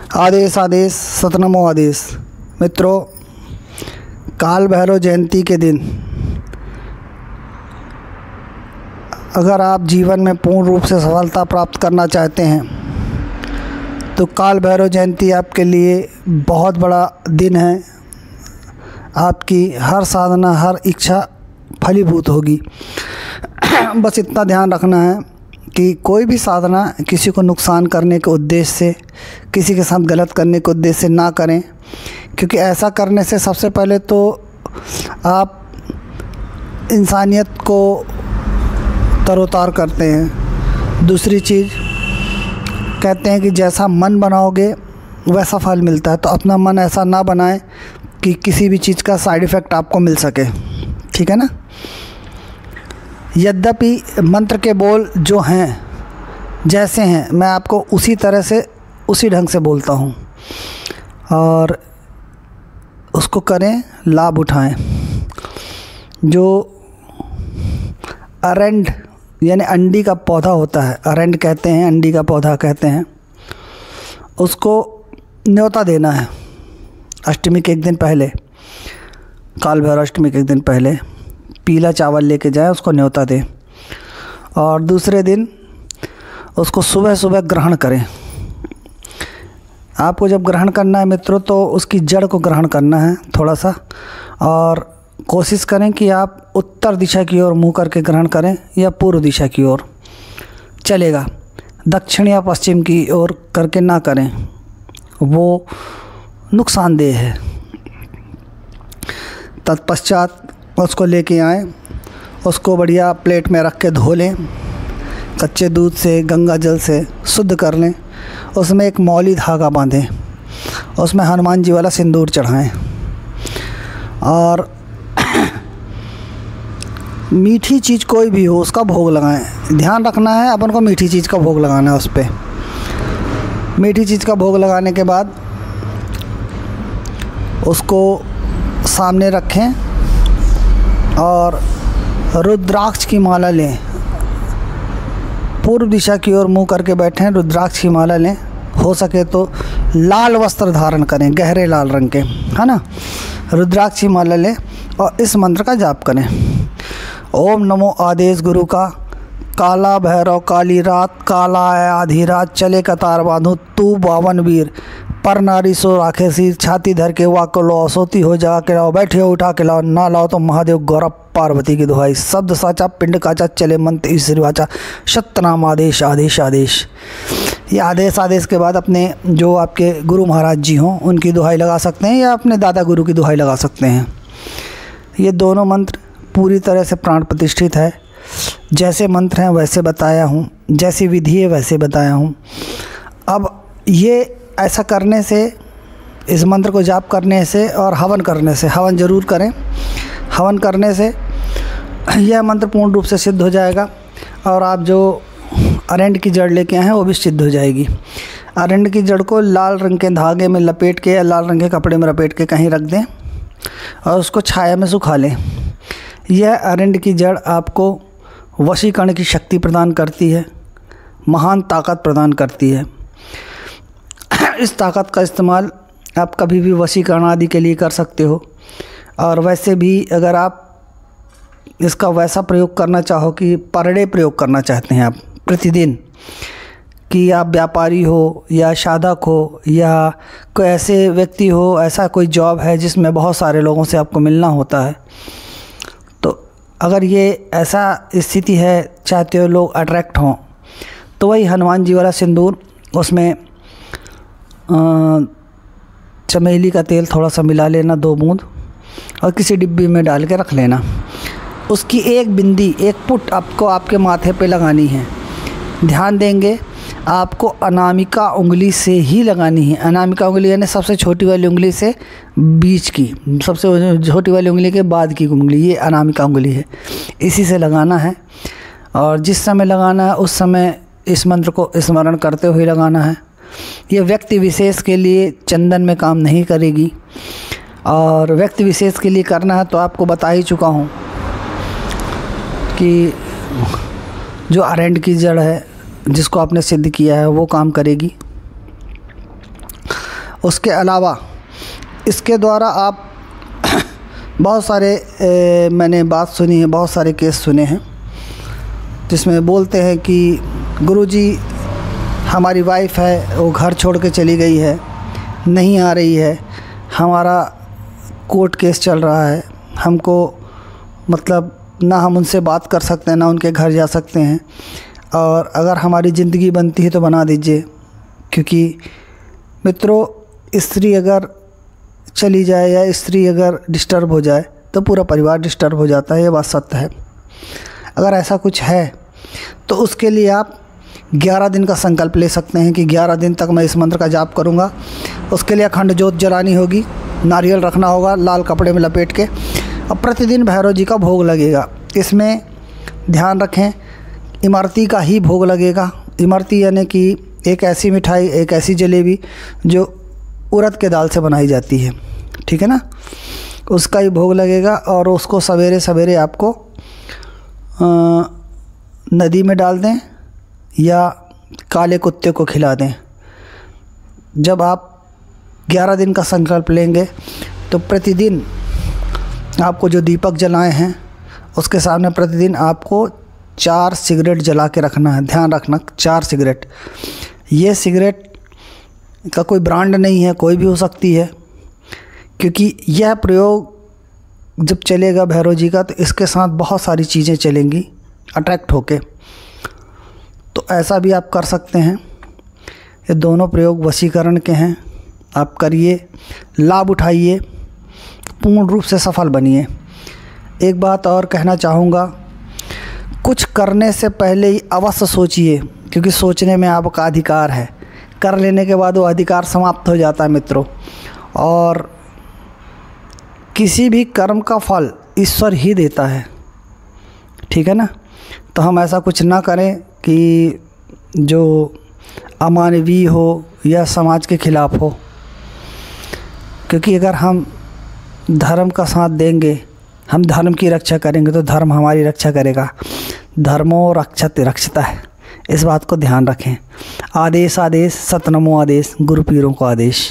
आदेश आदेश सतनमो आदेश। मित्रों, काल भैरव जयंती के दिन अगर आप जीवन में पूर्ण रूप से सफलता प्राप्त करना चाहते हैं तो काल भैरव जयंती आपके लिए बहुत बड़ा दिन है। आपकी हर साधना, हर इच्छा फलीभूत होगी। बस इतना ध्यान रखना है कि कोई भी साधना किसी को नुकसान करने के उद्देश्य से, किसी के साथ गलत करने के उद्देश्य से ना करें, क्योंकि ऐसा करने से सबसे पहले तो आप इंसानियत को तरोतार करते हैं। दूसरी चीज़, कहते हैं कि जैसा मन बनाओगे वैसा फल मिलता है, तो अपना मन ऐसा ना बनाएं कि किसी भी चीज़ का साइड इफ़ेक्ट आपको मिल सके। ठीक है ना। यद्यपि मंत्र के बोल जो हैं, जैसे हैं, मैं आपको उसी तरह से, उसी ढंग से बोलता हूँ और उसको करें, लाभ उठाएं। जो अरंड यानी अंडी का पौधा होता है, अरंड कहते हैं, अंडी का पौधा कहते हैं, उसको न्योता देना है अष्टमी के एक दिन पहले। काल भैरव अष्टमी के एक दिन पहले पीला चावल लेके जाएं, उसको न्योता दें और दूसरे दिन उसको सुबह सुबह ग्रहण करें। आपको जब ग्रहण करना है मित्रों, तो उसकी जड़ को ग्रहण करना है थोड़ा सा, और कोशिश करें कि आप उत्तर दिशा की ओर मुँह करके ग्रहण करें या पूर्व दिशा की ओर, चलेगा। दक्षिण या पश्चिम की ओर करके ना करें, वो नुकसानदेह है। तत्पश्चात उसको लेके आएँ, उसको बढ़िया प्लेट में रख के धो लें, कच्चे दूध से, गंगा जल से शुद्ध कर लें। उसमें एक मौली धागा बांधें, उसमें हनुमान जी वाला सिंदूर चढ़ाएं और मीठी चीज़ कोई भी हो उसका भोग लगाएं। ध्यान रखना है, अपन को मीठी चीज़ का भोग लगाना है उस पर। मीठी चीज़ का भोग लगाने के बाद उसको सामने रखें और रुद्राक्ष की माला लें। पूर्व दिशा की ओर मुँह करके बैठें, रुद्राक्ष की माला लें। हो सके तो लाल वस्त्र धारण करें, गहरे लाल रंग के, है ना। रुद्राक्ष की माला लें और इस मंत्र का जाप करें। ओम नमो आदेश गुरु का, काला भैरव काली रात, काला है आधी रात, चले कतार बांधो तू बावन वीर, पर नारी सो राखे सिर, छाती धर के वाक लो, सोती हो जा के लाओ, बैठे हो उठा के लाओ, ना लाओ तो महादेव गौरव पार्वती की दुहाई, शब्द साचा पिंड काचा, चले मंत्र ईश्वर वाचा, सत्यनाम आदेश आदेश आदेश। ये आदेश आदेश के बाद अपने जो आपके गुरु महाराज जी हों उनकी दुहाई लगा सकते हैं या अपने दादा गुरु की दुहाई लगा सकते हैं। ये दोनों मंत्र पूरी तरह से प्राण प्रतिष्ठित है। जैसे मंत्र हैं वैसे बताया हूँ, जैसी विधि है वैसे बताया हूँ। अब ये ऐसा करने से, इस मंत्र को जाप करने से और हवन करने से, हवन ज़रूर करें, हवन करने से यह मंत्र पूर्ण रूप से सिद्ध हो जाएगा और आप जो अरंड की जड़ लेके आए हैं वो भी सिद्ध हो जाएगी। अरंड की जड़ को लाल रंग के धागे में लपेट के या लाल रंग के कपड़े में लपेट के कहीं रख दें और उसको छाया में सुखा लें। यह अरंड की जड़ आपको वशीकरण की शक्ति प्रदान करती है, महान ताकत प्रदान करती है। इस ताकत का इस्तेमाल आप कभी भी वशीकरण आदि के लिए कर सकते हो। और वैसे भी अगर आप इसका वैसा प्रयोग करना चाहो कि पर डे प्रयोग करना चाहते हैं आप प्रतिदिन, कि आप व्यापारी हो या साधक हो या कोई ऐसे व्यक्ति हो, ऐसा कोई जॉब है जिसमें बहुत सारे लोगों से आपको मिलना होता है, तो अगर ये ऐसा स्थिति है, चाहते हो लोग अट्रैक्ट हों, तो वही हनुमान जी वाला सिंदूर, उसमें चमेली का तेल थोड़ा सा मिला लेना, 2 बूंद, और किसी डिब्बी में डाल के रख लेना। उसकी एक बिंदी, एक पुट आपको आपके माथे पे लगानी है। ध्यान देंगे, आपको अनामिका उंगली से ही लगानी है। अनामिका उंगली यानी सबसे छोटी वाली उंगली से बीच की, सबसे छोटी वाली उंगली के बाद की उंगली, ये अनामिका उंगली है, इसी से लगाना है। और जिस समय लगाना है उस समय इस मंत्र को स्मरण करते हुए लगाना है। ये व्यक्ति विशेष के लिए चंदन में काम नहीं करेगी, और व्यक्ति विशेष के लिए करना है तो आपको बता ही चुका हूँ कि जो अरंड की जड़ है जिसको आपने सिद्ध किया है वो काम करेगी। उसके अलावा इसके द्वारा आप बहुत सारे मैंने बात सुनी है, बहुत सारे केस सुने हैं जिसमें बोलते हैं कि गुरुजी हमारी वाइफ है वो घर छोड़ के चली गई है, नहीं आ रही है, हमारा कोर्ट केस चल रहा है, हमको मतलब ना हम उनसे बात कर सकते हैं ना उनके घर जा सकते हैं, और अगर हमारी ज़िंदगी बनती है तो बना दीजिए। क्योंकि मित्रों, स्त्री अगर चली जाए या स्त्री अगर डिस्टर्ब हो जाए तो पूरा परिवार डिस्टर्ब हो जाता है, ये बात सत्य है। अगर ऐसा कुछ है तो उसके लिए आप 11 दिन का संकल्प ले सकते हैं कि 11 दिन तक मैं इस मंत्र का जाप करूंगा। उसके लिए अखंड ज्योत जलानी होगी, नारियल रखना होगा लाल कपड़े में लपेट के, और प्रतिदिन भैरव जी का भोग लगेगा। इसमें ध्यान रखें, इमरती का ही भोग लगेगा। इमरती यानी कि एक ऐसी मिठाई, एक ऐसी जलेबी जो उड़द के दाल से बनाई जाती है, ठीक है ना, उसका ही भोग लगेगा। और उसको सवेरे सवेरे आपको नदी में डाल दें या काले कुत्ते को खिला दें। जब आप 11 दिन का संकल्प लेंगे तो प्रतिदिन आपको जो दीपक जलाए हैं उसके सामने प्रतिदिन आपको 4 सिगरेट जला के रखना है। ध्यान रखना, 4 सिगरेट। ये सिगरेट का कोई ब्रांड नहीं है, कोई भी हो सकती है, क्योंकि यह प्रयोग जब चलेगा भैरव जी का तो इसके साथ बहुत सारी चीज़ें चलेंगी अट्रैक्ट होके। तो ऐसा भी आप कर सकते हैं। ये दोनों प्रयोग वशीकरण के हैं, आप करिए, लाभ उठाइए, पूर्ण रूप से सफल बनिए। एक बात और कहना चाहूँगा, कुछ करने से पहले ही अवश्य सोचिए, क्योंकि सोचने में आपका अधिकार है। कर लेने के बाद वो अधिकार समाप्त हो जाता है मित्रों। और किसी भी कर्म का फल ईश्वर ही देता है, ठीक है ना। तो हम ऐसा कुछ ना करें कि जो अमानवीय हो या समाज के खिलाफ हो, क्योंकि अगर हम धर्म का साथ देंगे, हम धर्म की रक्षा करेंगे तो धर्म हमारी रक्षा करेगा। धर्मो रक्षते रक्षता है, इस बात को ध्यान रखें। आदेश आदेश सतनमो आदेश, गुरु पीरों को आदेश।